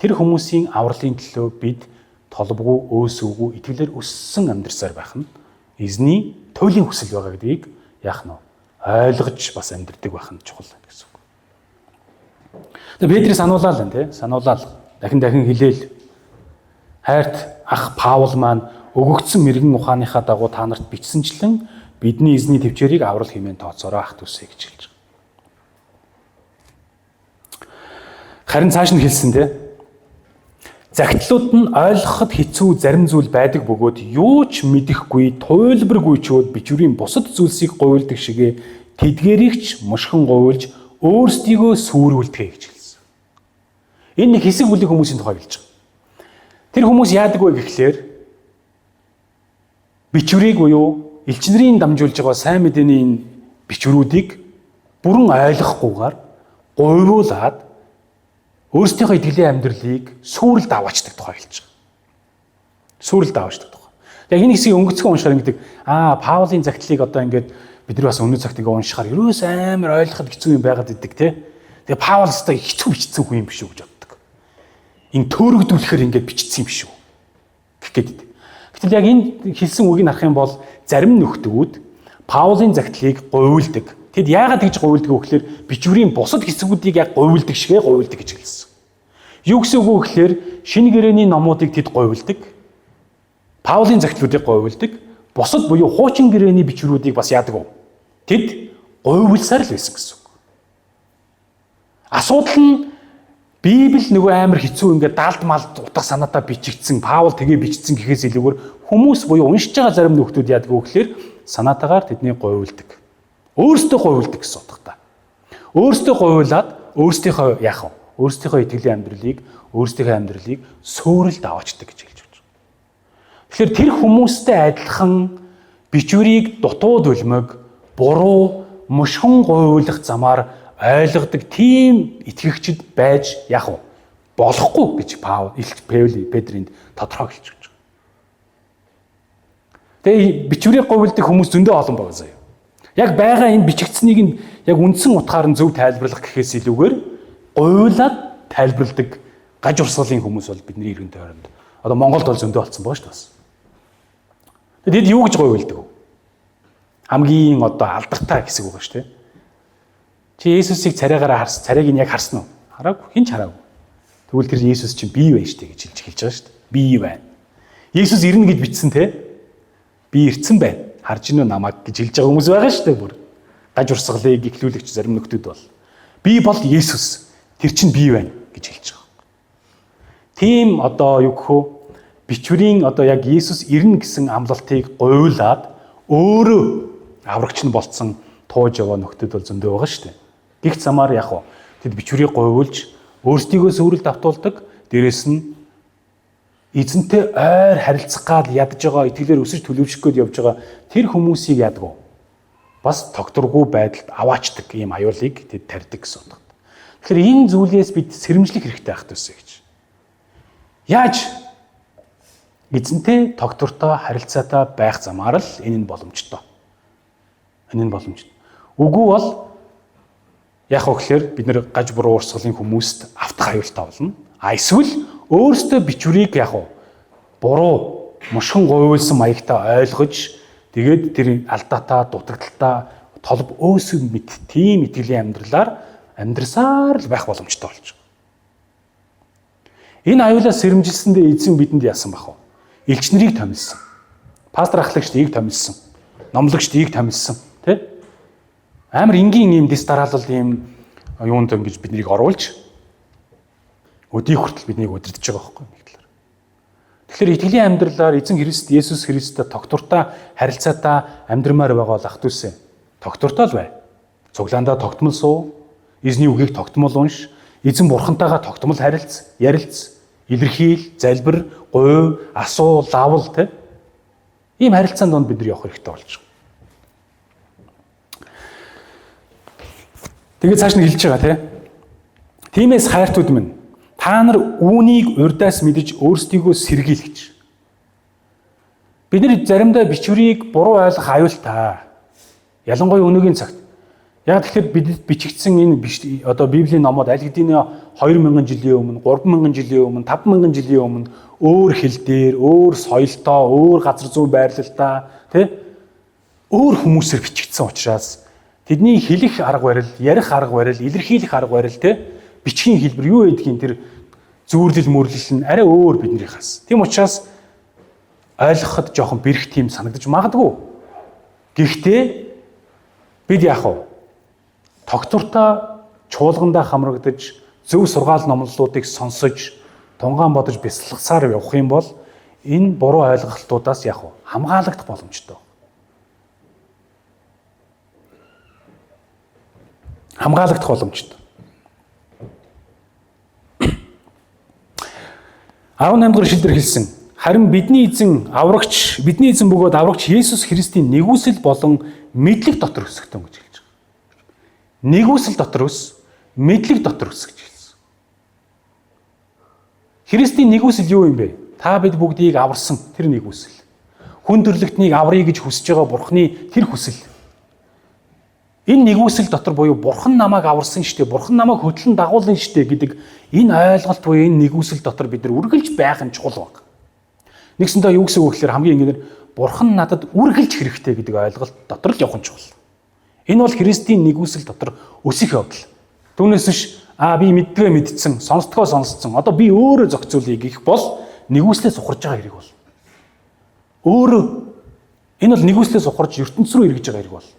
[SPEAKER 1] Тэр хүмүүсийн авралын төлөө бид толбгүй, өөс эвгүй итгэлээр өссөн амьдрсаар байх нь эзний туйлын хүсэл байгаа гэдгийг яах нь ойлгож бас амьдрдаг байх нь чухал гэсэн үг. Тэгээ Петрийг сануулаа л тий. Сануулаа дахин хэлээл. Хайрт ах Паул маань өгөгдсөн мэрэгэн ухааныхаа дагуу та нарт бичсэнчлэн бидний эзний төвчээрийг аврал хэмээн тооцоороо ах дүүсэй гэж хэлж байгаа. Харин цааш нь хэлсэн тий. Загтлууд нь ойлгоход хэцүү зарим зүйл байдаг бөгөөд юу ч мэдэхгүй, туйлбаргүй чөөд бичвэрийн бусад зүйлсийг говьлдог шигэ тэдгэрийгч мушхан говьлж өөрсдийгөө сүрүүлдэг гэж хэлсэн. Энэ нэг хэсэг бүлэг хүмүүсийн тухай хэлж байгаа. Тэр хүмүүс яадаг вэ гэхлээр бичвэрийг буюу элчнэрийн дамжуулж байгаа сайн мэдээний энэ бичвэрүүдийг бүрэн ойлгохгүйгээр говьруулад өөрсдийнхөө итгэлийн амьдралыг сүрэлд аваачдаг тухай хэлж байгаа. Сүрэлд аваачдаг тухай. Яг энэ хэсгийг өнгөцгөн уншихаар ингэдэг. Паулын загтлыг ингээд бид нар бас өнөө цагт ингээ уншихаар ерөөс амар ойлгоход хэцүү юм байгаад идэг те. Тэгээ Паул өстой хэцүү хүн юм биш үү гэж боддог. Энэ төөрөгдүүлэхээр ингээд бичсэн юм биш үү гэх гээд идэг. Гэтэл яг энэ хэлсэн үгийг харах юм бол зарим нөхдүүд Паулын загтлыг говьлдог. Тэд яагаад тэгж говьлдог вэ гэхээр бичвэрийн бусад хэсгүүдийг яг говьлдог шигэ говьлдог гэж хэлсэн. Юу гэсэн үг вэ гэхээр шинэ гэрээний номуудыг тэд говьлдог. Паулын загтлуудыг говьлдог. Бусад буюу хуучин гэрээний бичвэрүүдийг бас яадаг вэ? Тэд говьлсаар л байсан гэсэн үг. Асуудал нь Библи нөгөө амар хэцүү ингээд даалд малд утга санаатаа бичигдсэн, Паул тэгээ бичсэн гэхээс илүүгээр хүмүүс буюу уншиж байгаа зарим нөхдүүд яадаг вэ гэхээр санаатаагаар тэдний говьлдог. Өөрсдөө говьлдог гэсэн утгатай. Өөрсдөө говьлаад өөрсдийнхөө яах вэ? Өөрсдийнхөө итгэлийн амьдралыг сөөрөлд аваачдаг гэж хэлж байна. Тэгэхээр тэр хүмүүстэй адилхан бичвэрийг дутууд үлмэг, буруу, мушхун говьлох замаар ойлгодог тийм итгэгчд байж яах вэ? Болохгүй гэж Петринд тодорхой хэлж байна. Тэгээ бичвэрийг говьлдог хүмүүс зөндөө олон байгаа заяа. Яг байгаа энэ бичигдсэнийг нь яг үндсэн утгаар нь зөв тайлбарлах гэхээс илүүгээр говьлаад тайлбарладаг гаж урсгалын хүмүүс бол бидний иргэн тойронд Монголд бол зөндөө болсон байгаа шүү дээ. Тэгэд юу гэж говьлдаг вэ? Хамгийн алдартай хэсэг байгаа шүү дээ. Чи Есүсийг царайг нь яг харсан уу? Хараагүй. Хин ч хараагүй. Тэгвэл тэр Есүс чинь бий байна штэ гэж хэлж байгаа шүү дээ. Бий байна. Есүс ирнэ гэж бичсэн те. Би ирцэн байна. Харж гинөө намайг гэж хэлж байгаа хүмүүс байгаа шүү дээ бүр. Гаж урсгалыг ихлүүлэгч зарим нөхдүүд бол би бол Есүс. Тэр чинь бий байна гэж хэлж байгаа. Тийм бичвэрийн яг Есүс ирнэ гэсэн амлалтыг говьлаад өөрөө аврагч нь болцсон тууж яваа нөхдүүд бол зөндөө байгаа шүү дээ. Гих замаар яг тэд бичвэрийг говьулж өөрсдийгөө сүрэлд автуулдаг. Дээрээс нь эзэнтэй ойр харилцах гал ядж байгаа, итгэлээр өсөж төлөвшөх гээд явж байгаа тэр хүмүүсийг яадаг вэ? Бас тогтворгүй байдалд аваачдаг ийм аюулыг тэд тарьдаг гэсэн үг. Тэгэхээр энэ зүйлээс бид сэрэмжлэх хэрэгтэй байх төсөө гэж. Яаж эзэнтэй тогтвортой харилцаатай байх замаар л энэ нь боломжтой. Энэ нь боломжтой. Үгүй бол яг гэхээр бид нэр гаж буруу урсгалын хүмүүст автах аюултай болно. Эсвэл өөрсдөө бичвэрийг буруу мушгин говьулсан маягтай ойлгож тэгээд тэр алдаатаа, дутагдaltaа толб өөсөв мэт тийм итгэлийн амьдрсаар л байх боломжтой болж байгаа. Энэ аюулаас сэрэмжилсэндээ эзэн бидэнд яасан бах вэ? элч нарыг томилсон. Пастор ахлагчдыг томилсон. Номлогчдыг томилсон, тий? Амар энгийн ийм дэс дараалал ийм юунд ингэж биднийг оруулж өдийг хүртэл биднийг удирдах байгаа байхгүй нэг талаар. Тэгэхээр итгэлийн амьдралаар эзэн Христ Есүс Христтэй тогтвортой харилцаатай амьдрмаар байгаа бол ах дүүсээ тогтвортой л бай. Цуглаандаа тогтмол суу, эзний үгийг тогтмол унш, эзэн бурхантайгаа тогтмол ярилц, илэрхийл, залбир, гуйв, асуу, лавл тий. Ийм харилцаанд донд бид нар явах хэрэгтэй болж байгаа. Тэгээд цааш нь хэлж байгаа тий. Тиймээс хайртууд минь та нар үүнийг урьдаас мэдж өөрсдийгөө сэргийлгэж. Бид нар заримдаа бичвэрийг буруу ойлгох аюултай. Ялангуяа өнөөгийн цагт. Яг тэгэхээр бидэд бичигдсэн энэ одоо Библийн номууд аль хэдийн 2000 жилийн өмнө, 3000 жилийн өмнө, 5000 жилийн өмнө өөр хэл дээр, өөр соёлтой, өөр газар зүй байрлалтай, тий? Өөр хүмүүсээр бичигдсэн учраас тэдний хэлэх арга барил, ярих арга барил, илэрхийлэх арга барил, тий? Бичгийн хэлбэр юу гэдгийг тэр зүүрлэл мөрлөл нь арай өөр биднийхээс. Тийм учраас ойлгоход жоохон бэрх тийм санагдаж магадгүй. Гэхдээ бид яах вэ? Тогтвортой чуулгандаа хамрагдаж, зөв сургаал номлолуудыг сонсож, тунгаан бодож бясалгасаар явах юм бол энэ буруу ойлголтуудаас яах вэ? Хамгаалагдах боломжтой. Хамгаалагдах боломжтой. 18 дугаар шилдэр хэлсэн. Харин бидний эзэн бөгөөд аврагч Есүс Христийн нэгүсэл болон мэдлэг дотор өсгтөн гэж хэлж байгаа. Нэгүсэл дотор өс, мэдлэг дотор өс гэж хэлсэн. Христийн нэгүсэл юу юм бэ? Та бид бүгдийг аварсан тэр нэгүсэл. Хүн төрлөختнийг аврыг гэж хүсэж байгаа Бурхны тэр хүсэл. Энэ нэгүсэл дотор буюу Бурхан намайг аварсан штэ, Бурхан намайг хөтлөн дагуулсан штэ гэдэг энэ ойлголт буюу энэ нэгүсэл дотор бид нар үргэлж байх нь чухал баг. Нэгсэндээ юу гэсэн үг гэхээр хамгийн ингээр Бурхан надад үргэлж хэрэгтэй гэдэг ойлголт дотор л явах нь чухал. Энэ бол Христийн нэгүсэл дотор өсөх явдал. Түүнээс биш би мэддгээ мэдсэн, сонсдгоо сонсцсон. Одоо би өөрөө зохицуулъя гэх бол нэгүслээ сухарж байгаа хэрэг бол. Өөрөө энэ бол нэгүслээ сухарж ертөнц рүү эргэж байгаа хэрэг бол.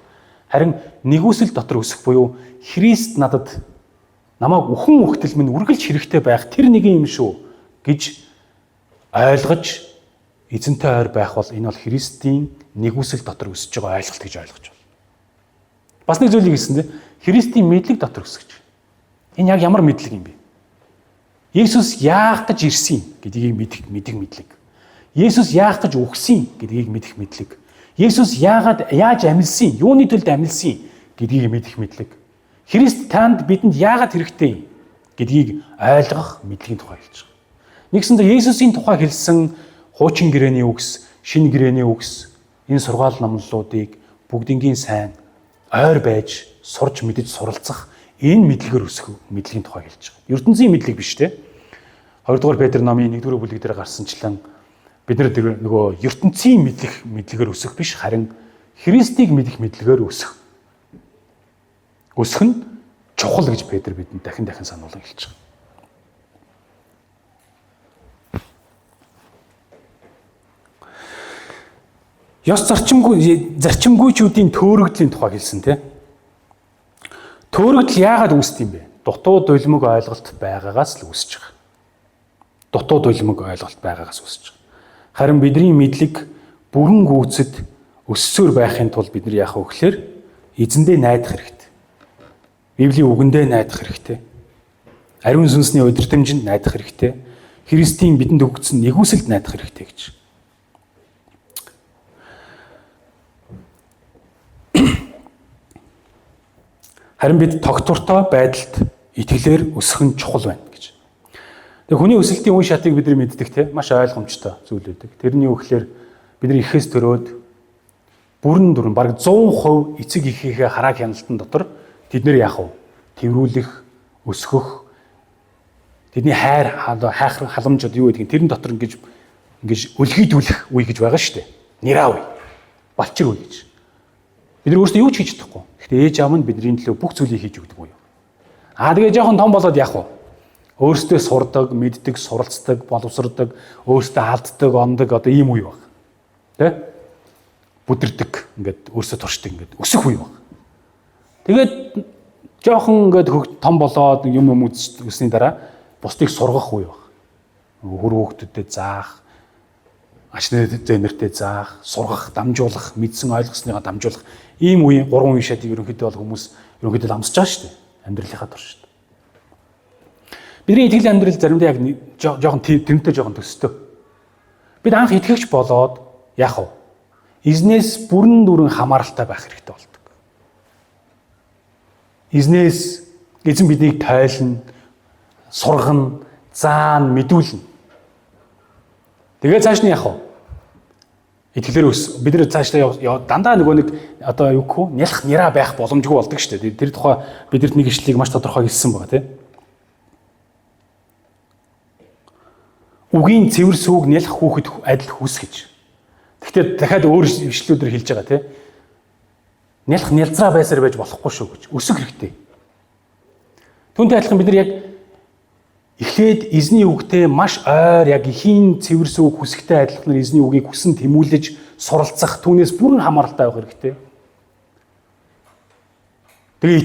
[SPEAKER 1] Харин нэгүсэл дотор өсөх буюу Христ надад намайг үхэн үхтэл минь үргэлж хэрэгтэй байх тэр нэг юм шүү гэж ойлгож эзэнтэй ойр байх бол энэ бол Христийн нэгүсэл дотор өсөж байгаа ойлголт гэж ойлгож байна. Бас нэг зүйлийг хэлсэн дээ. Христийн мэдлэг дотор өсөж. Энэ яг ямар мэдлэг юм бэ? Есүс яах гэж ирсэн гэдгийг мэдэх мэдлэг. Есүс яах гэж үхсэн гэдгийг мэдэх мэдлэг. Есүс яаж амьдсан, юуны төлд амьдсан гэдгийг мэдэх мэдлэг. Христ танд бидэнд яагаад хэрэгтэй гэдгийг ойлгох мэдлэгийн тухай хэлж байгаа. Нэгсэндээ Есүсийн тухай хэлсэн хуучин гэрээний үгс, шинэ гэрээний үгс, энэ сургаал номлолуудыг бүгднгийн сайн ойр байж, сурж мэдэж суралцах энэ мэдлэгээр өсөх мэдлэгийн тухай хэлж байгаа. ертөнцийн мэдлэг биш те. 2 дугаар Петр номын 1-р бүлэг дээр гарсанчлан бид нар нөгөө ертөнцийн мэдлэгээр өсөх биш, харин Христийг мэдэх мэдлэгээр өсөх. Өсөх нь чухал гэж Петр бидэнд дахин сануулсан хэлж байгаа. Ёс зарчимгүйчүүдийн төөрөгдлийн тухай хэлсэн тийм. Төөрөгдөл яагаад үүсдэг юм бэ? Дутуу дулмаг ойлголт байгаагаас л үүсэж байгаа. Дутуу дулмаг ойлголт байгаагаас үүсэж байгаа. Харин бидний мэдлэг бүрэн гүйцэд өссөөр байхын тулд бид нар яах вэ гэхээр эзэндээ найдах хэрэгтэй. Библийн үгэндээ найдах хэрэгтэй. Ариун сүнсний удирдамжинд найдах хэрэгтэй. Христийн бидэнд өгсөн нэгүсэлд найдах хэрэгтэй гэж. Харин бид тогтвортой байдалд итгэлээр өсөх нь чухал байна гэж. Тэгээ хүний өсөлтийн үе шатыг бид нар мэддэг те маш ойлгомжтой зүйл үүдэг. Тэрний үгээр бид нар ихээс төрөөд бүрэн дүрэн бараг 100% эцэг эхийнхээ хараа хяналтан дотор тэд нэр яах вэ? Тэврүүлэх, өсгөх, тэдний хайх халамжууд юу гэдгийг тэрэн дотор ингэж өлгийдүүлэх үе гэж байгаа шүү дээ. Нэраа үе, балчир үе гэж. Бид нар өөрсдөө юу ч хийж чадахгүй. Гэхдээ ээж аав нь бидний төлөө бүх зүйлийг хийж өгдөг буюу. Тэгээ жоохон том болоод яах вэ? Өөрсдөө сурдаг, мэддэг, суралцдаг, боловсрдог, өөрсдөө алддаг, ондог одоо ийм үе баг. Тэ? Бүдэрдэг, ингээд өөрсдөө туршдаг, ингээд өсөх үе баг. Тэгээд жоохон ингээд том болоод юм үзсний дараа бусдыг сургах үе баг. Хөр хүүхдүүдэд заах, ач нэртэй заах, сургах, дамжуулах, мэдсэн ойлгосныгаа дамжуулах ийм үе 3 үе шатыг ерөнхийдөө бол хүмүүс ерөнхийдөө амсаж байгаа шүү дээ. Амьдралынхаа туршид. Бидний итгэлийн амьдрал заримдаа яг жоохон тэрнтэй жоохон төстэй. Бид анх итгэгч болоод яах вэ? Эзнээс бүрэн дүрэн хамааралтай байх хэрэгтэй болдог. Эзэн биднийг тойлно, сургана, заана, мэдүүлнэ. Тэгээд цааш нь яах вэ? Итгэлээр бид нэр цаашдаа дандаа нөгөө нэг одоо юу гэх вэ? Нялх няраа байх боломжгүй болдог шүү дээ. Тэр тухай бидэрт нэг ишлэлийг маш тодорхой хэлсэн байгаа тийм. Үгийн цэвэр сүүг нялх хүүхэд адил хүс гэж. Гэхдээ дахиад өөр ишлэлүүдээр хэлж байгаа тийм. Нялх нялзраа байсаар байж болохгүй шүү гэж. Өсөх хэрэгтэй. Түүнтэй адилхан бид нар яг эхлээд эзний үгтэй маш ойр яг ихийн цэвэр сүүг хүсэхтэй адилхан эзний үгийг хүсэн тэмүүлж суралцах түүнээс бүрэн хамааралтай байх хэрэгтэй. Тэгээ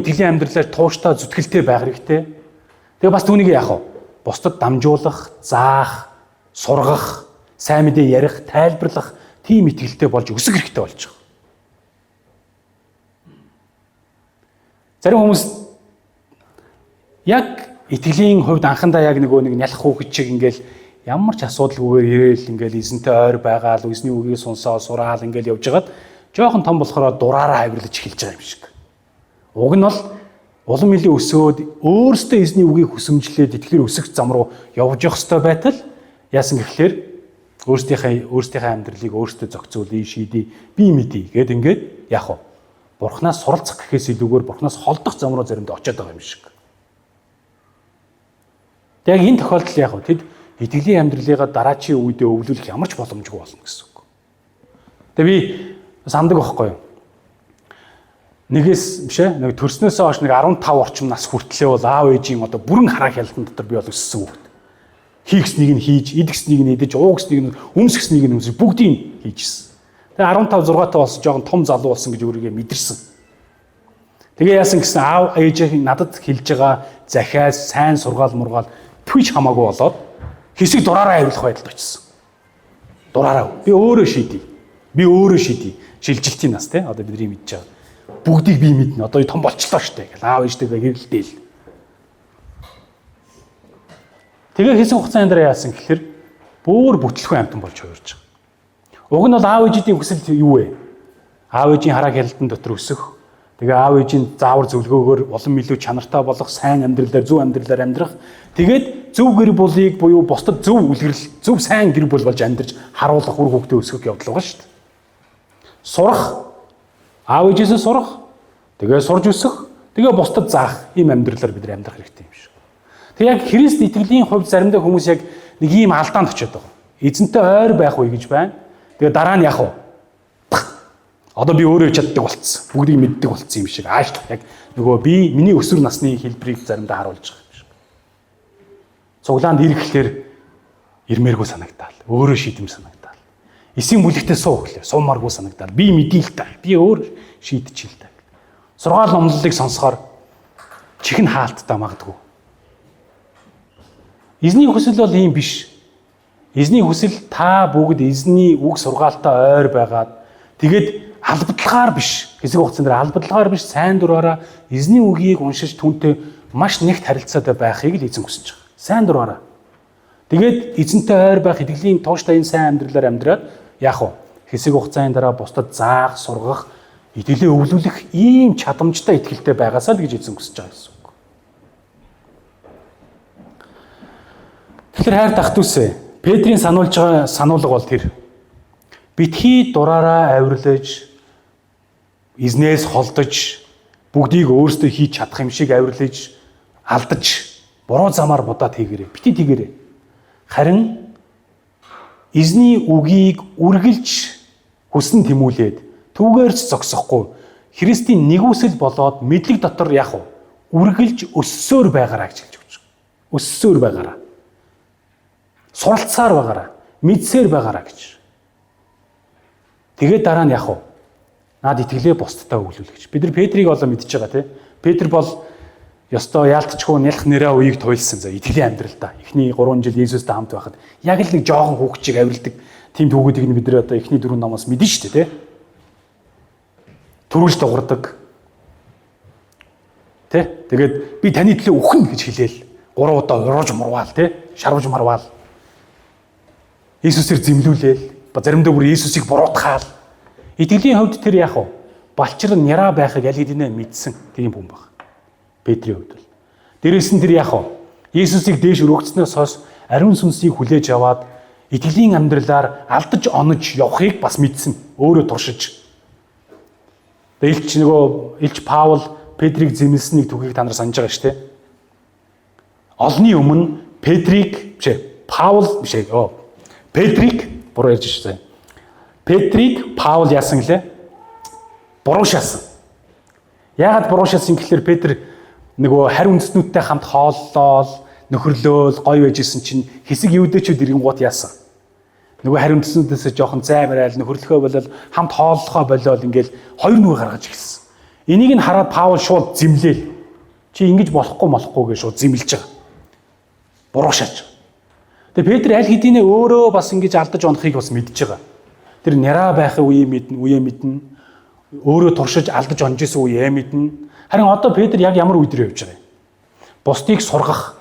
[SPEAKER 1] итгэлийн амьдралаар тууштай зүтгэлтэй байх хэрэгтэй. Тэгээ бас түүнийг яах вэ? Бусдад дамжуулах, заах, сургах, сайн мэдээ ярих, тайлбарлах тийм итгэлтэй болж өсөх хэрэгтэй болж байгаа. Зарим хүмүүс яг итгэлийн хувьд анхандаа яг нэг нялх хүүхэд шиг ингээл ямар ч асуудалгүйгээр ирээл ингээл эзэнтэй ойр байгаа л эзний үгийг сонсоо сураал ингээл явж хагаад жоохон том болохоор дураараа авирлаж эхэлж байгаа юм шиг. Уг нь бол улам илүү өсөөд өөрсдөө эзний үгийг хүсэмжлээд итгэхээр өсөх зам руу явж явах ёстой байтал яасан гэхлээр өөрсдийнхээ амьдралыг өөрсдөө зохицуулъя, шийдье, бие мэдье гэд ингээд яах вэ? Бурхнаас суралцах гэхээс илүүгээр Бурхнаас холдох зам руу заримдаа очиад байгаа юм шиг. Яг энэ тохиолдолд яах вэ? Тэд итгэлийн амьдралыгаа дараачийн үедээ өвлүүлэх ямар ч боломжгүй болно гэсэн үг. Тэгээ би сандаг байхгүй юу? Нэгээс биш ээ, нэг төрснөөсөө хойш нэг 15 орчим нас хүртлээ бол аав ээжийн одоо бүрэн хараа хялтан дотор би бол өссөн хүүхэд. Хийгснийг нь хийж, идэгснийг нь идэж, уугсныг нь өмсгснийг нь өмсөж бүгдийг хийжсэн. Тэгээ 15 6 таа болсон жоохон том залуу болсон гэж өөрийгөө мэдэрсэн. Тэгээ яасан гэсэн аав ээжээ надад хэлж байгаа захиас сайн сургаал мургаал твич хамаагүй болоод хэсэг дураараа авирлах байдалд очсон. Дураараа би өөрөө шийдье. Шилжилтийн нас те одоо бидний мэдж байгаа. Бүгдийг би мэднэ. Одоо том болчлоо штэ гэл аав ээжтэйгээ хэрэлдээл. Тэгээ хэсэг хугацаанд дараа яасан гэхээр бүр бүтлэхүүн амтан болж хувирж байгаа. Уг нь бол аав ээжийн хүсэл юу вэ? Аав ээжийн хараа хялтан дотор өсөх. Тэгээ аав ээжийн заавар зөвлөгөөгөөр улам илүү чанартай болох, сайн амьдралаар, зөв амьдралаар амьдрах. Тэгээд зөв гэр бүлийг буюу бусдад зөв үлгэрэл, зөв сайн гэр бүл болж амьдарч харуулах үр хөвгтөө өсгөх явдал байгаа шүү дээ. Сурах, аав ээжээсээ сурах, тэгээ сурж өсөх, тэгээ бусдад заах ийм амьдралаар бид нар амьдрах хэрэгтэй юм шиг. Тэгээ яг Христ итгэлийн хувьд заримдаа хүмүүс яг нэг ийм алдаанд очиод байгаа. Эзэнтэй ойр байх үе гэж байна. Тэгээ дараа нь яах вэ? Одоо би өөрөө чаддаг болцсон. Бүгдийг мэддэг болцсон юм шиг. Ааш яг нөгөө би миний өсвөр насны хэлбэрийг заримдаа харуулж байгаа юм шиг. Цуглаанд ирэхлээр ирмээргүй санагдаал. Өөрөө шийдэм санагдаал. Эсийн бүлэгтээ суу гэхлээр суумааргүй санагдаал. Би мэдээ л та. Би өөр шийдчихээ л та. Сургаал номлолыг сонсохоор чихэн хаалттай магадгүй. Эзний хүсэл бол ийм биш. Эзний хүсэл та бүгд эзний үг сургаалтай ойр байгаад тэгээд албадлагаар биш, хэсэг хугацаанд албадлагаар биш, сайн дураараа эзний үгийг уншиж түнтэй маш нэгт харилцаатай байхыг л эзэн хүсэж байгаа. Сайн дураараа. Тэгээд эзэнтэй ойр байх итгэлийн тууштай энэ сайн амьдралаар амьдраад яах вэ? Хэсэг хугацааны дараа бусдад заах, сургах, итгэлээ өвлүүлэх ийм чадамжтай итгэлтэй байгаасаа л гэж эзэн хүсэж байгаа гэсэн үг. Тэгэхээр хайр тахтүсээ, Петрийн сануулж байгаа сануулга бол тэр. Битгий дураараа авирлаж, эзнээс холдож, бүгдийг өөрсдөө хийж чадах юм шиг авирлаж, алдаж, буруу замаар будаад хийгээрэй. Бити тэгээрэй. Харин эзний үгийг үргэлж хүсн тэмүүлээд түүгээрч зогсохгүй Христийн нэгүсэл болоод мэдлэг дотор яах вэ? Үргэлж өссөөр байгаараа гэж хэлж өгч байгаа. өссөөр байгаараа. Суралцсаар байгаараа, мэдсээр байгаараа гэж. Тэгээд дараа нь яах вэ? Наад итгэлээ бусдад өгүүлэх гэж. Бид нар Петрийг олоо мэдчихэж байгаа тийм. Петр бол ёстой яалтчгүй нялх нэрээ үеийг туйлсан за итгэлийн амьдралдаа. Эхний 3 жил Иесустэй хамт байхад яг л нэг жоохон хүүхчийг авиралдаг тийм түүхүүдийг бид нар одоо эхний 4 номоос мэдэн шүү дээ тийм. Төрүүлж дуурдаг. Тэ? Тэгээд би таны төлөө үхэн гэж хэлээл 3 удаа урууж мурваал тий шарвж марваал Иесусээр зэмлүүлээл заримдаа бүр Иесусыг буруутгаал итгэлийн хувьд тэр яах вэ? Балчир няраа байхыг аль хэдийнэ мэдсэн тийм хүн баг. Петрийн хувьд бол. Дээрээс нь тэр яах вэ? Иесусыг дээш өргөцснөөс хойш ариун сүнсийг хүлээж аваад итгэлийн амьдралаар алдаж онож явахыг бас мэдсэн. Өөрөө туршиж. Илч Паул Петрийг зэмлэснийг түүхийг та нар санаж байгаа шүү дээ. Олны өмнө Петрийг буруу ярьж шээ. Петрийг Паул яасан гэлээ? Буруу шаасан. Яагаад буруу шаасан гэхээр Петр нөгөө харь үндэстнүүдтэй хамт хооллол, нөхөрлөөл, гоё байжсэн чинь хэсэг юудэчүүд ирэнгуут яасан. Нөгөө харь үндэстнүүдээс жоохон займараал, нөхөрлөхөө болол хамт хооллохоо болол ингээл хоёр нүгэ гаргаж ирсэн. Энийг нь хараад Паул шууд зэмлээл. Чи ингэж болохгүй гэж шууд зэмлэж байгаа. Буруу шааж. Тэгээ Петр аль хэдийнэ өөрөө бас ингэж алдаж унахыг бас мэдж байгаа. Тэр няраа байхын үеэ мэднэ. Өөрөө туршиж алдаж онж исэн үеэ мэднэ. Харин одоо Петр яг ямар үе дээр явж байгаа юм? Бусдыг сургах,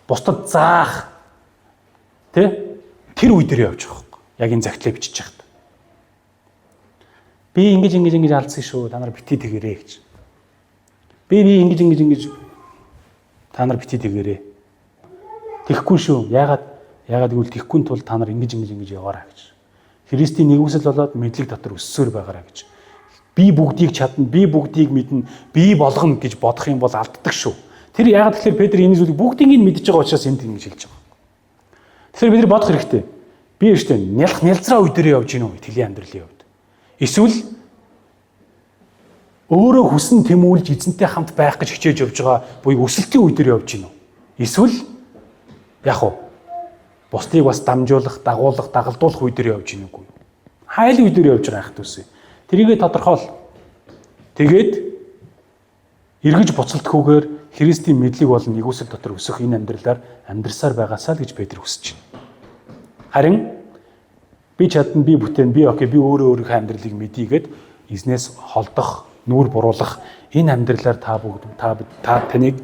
[SPEAKER 1] бусдад заах тэр үе дээр явж байгаа юм. Яг энэ загтлаа бичиж байгаа. Би ингэж алдсан шүү. Та нар битгий тэгэрээ гэж. Би ингэж та нар битгий тэгэрээ. Тэхгүй шүү. Яагаад гэвэл тэхгүй тул та нар ингэж яваарай гэж. Христийн нэгүсэл болоод мэдлэг дотор өссөөр байгаарай гэж. Би бүгдийг чадна, би бүгдийг мэднэ, би болгоно гэж бодох юм бол алддаг шүү. Тэр яагаад тэгэхээр Петр энэ зүйлийг бүгдийг нь мэдж байгаа учраас энд ингэж хэлж байгаа. Тэгэхээр бид нар бодох хэрэгтэй. Би өөртөө нялзраа үе дээр явж гинөө итгэлийн амьдралын хувьд. Эсвэл өөрөө хүсн тэмүүлж эзэнтэй хамт байх гэж хичээж явж байгаа буюу өсөлтийн үе дээр явж гинөө. Эсвэл яг уу бусдыг бас дамжуулах, дагуулах, дагалдуулах үе дээр явж гинэгүй. Хайл үе дээр явж байгаа хат үсэ. Тэрийгэ тодорхойл. Тэгээд эргэж буцалтгүйгээр Христийн мэдлэг болон нэгүсэл дотор өсөх энэ амьдралаар амьдрсаар байгаасаа л гэж Петр хүсэж байна. Харин би чадна, би бүтээн, би өөрөө өөрийнхөө амьдралыг мэдийгээд эзнээс холдох, нүүр буруулах энэ амьдралаар та таныг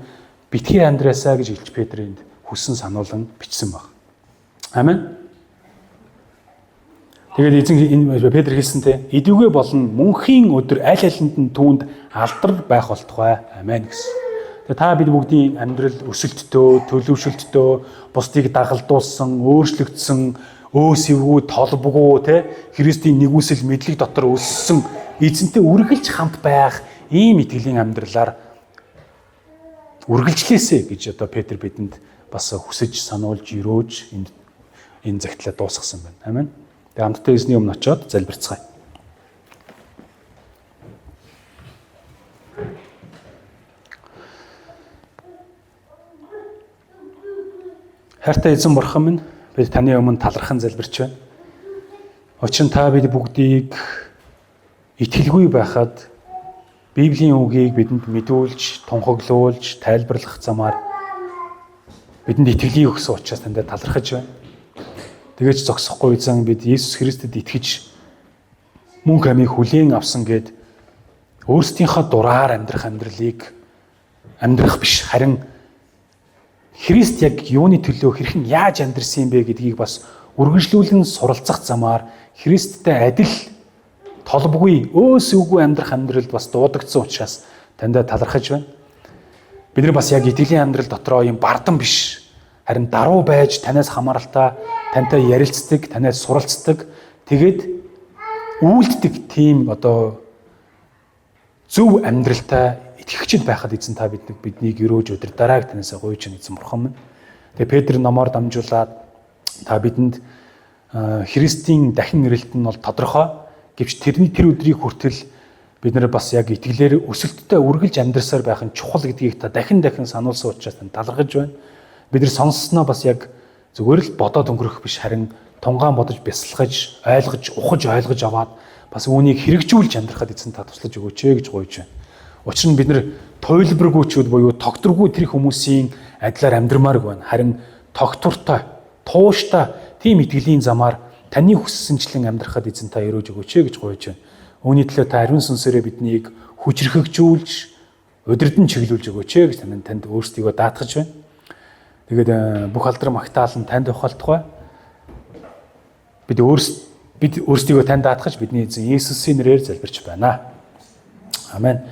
[SPEAKER 1] битгий амьдраасаа гэж хэлж Петрэнд хүссэн сануулan бичсэн баг. Амен. Тэгээд эзэн энэ Петр хэлсэнтэй идэвхтэй болон мөнхийн өдөр аль алинд нь түүнд алдар байх болтугай. Амен гэсэн. Тэгээд та бид бүгдийн амьдрал өсөлттэй, төлөвшөлттэй, бусдыг дагалдуулсан, өөрчлөгдсөн, өөсөвгүй, толбгүй, Христийн нэгүсэл мэдлэг дотор өссөн, эзэнтэй үргэлж хамт байх ийм итгэлийн амьдралаар үргэлжлээсэй гэж одоо Петр бидэнд бас хүсэж сануулж өрөөж энэ загтлаа дуусгасан байна. Амен. Тэгээ хамтдаа эзний өмнө очиод залбирцгаая. Хайртай эзэн бурхан минь, бид таны өмнө талархан залбирч байна. Учир нь та бид бүгдийг итгэлгүй байхад Библийн үгийг бидэнд мэдүүлж, тунхаглуулж, тайлбарлах замаар бидэнд итгэлийг өгсөн учраас танд талархаж байна. Тэгэж зогсохгүй эзэн бид Иесус Христэд итгэж мөнх амийг хүлээн авсан гэд өөрсдийнхөө дураар амьдрах биш, харин Христ яг юуны төлөө хэрхэн яаж амьдрсан юм бэ гэдгийг бас үргэлжлүүлэн суралцах замаар Христтэй адил толбгүй, өөсөвгүй амьдрах амьдралд бас дуудагдсан учраас танд талархаж байна. Бид нар бас яг итгэлийн амьдрал дотроо юм бардам биш, харин даруй байж танаас хамааралтай, тантай ярилцдаг, танаас суралцдаг, тэгээд үйлддэг тийм одоо зөв амьдралтай итгэгчд байхад эзэн та биднийг өрөөж удирдарайг танаас гуйж эзэн бурхан минь. Тэгээ Петр номоор дамжуулаад та бидэнд Христийн дахин нэрэлт нь бол тодорхой. Гэвч тэр өдрийг хүртэл бид нар бас яг итгэлээр өсөлттэй үргэлж амьдрсаар байх нь чухал гэдгийг та дахин сануулсан учраас талархаж байна. Бид нар сонссноо бас яг зүгээр л бодоод өнгөрөх биш, харин тунгаан бодож бясалгаж, ухаж ойлгож аваад бас үүнийг хэрэгжүүлж амьдрахад эзэн та туслаж өгөөч гэж гуйж байна. Учир нь бид нар туйлбаргүйчүүд буюу тогтворгүй тэр хүмүүсийн адилаар амьдрмаарг байна. Харин тогтвортой, тууштай тийм итгэлийн замаар таны хүссэнчлэн амьдрахад эзэн та өрөөж өгөөч гэж гуйж байна. Үүний төлөө та ариун сүнсээрээ биднийг хүчрхэгжүүлж, удирдан чиглүүлж өгөөч гэж танд өөрсдийгөө даатгаж байна. Тэгээд бүх алдар магтаал нь танд ухаалтах бай. Бид өөрсдийгөө танд даатгаж бидний эзэн Есүсийн нэрээр залбирч байна. Амен.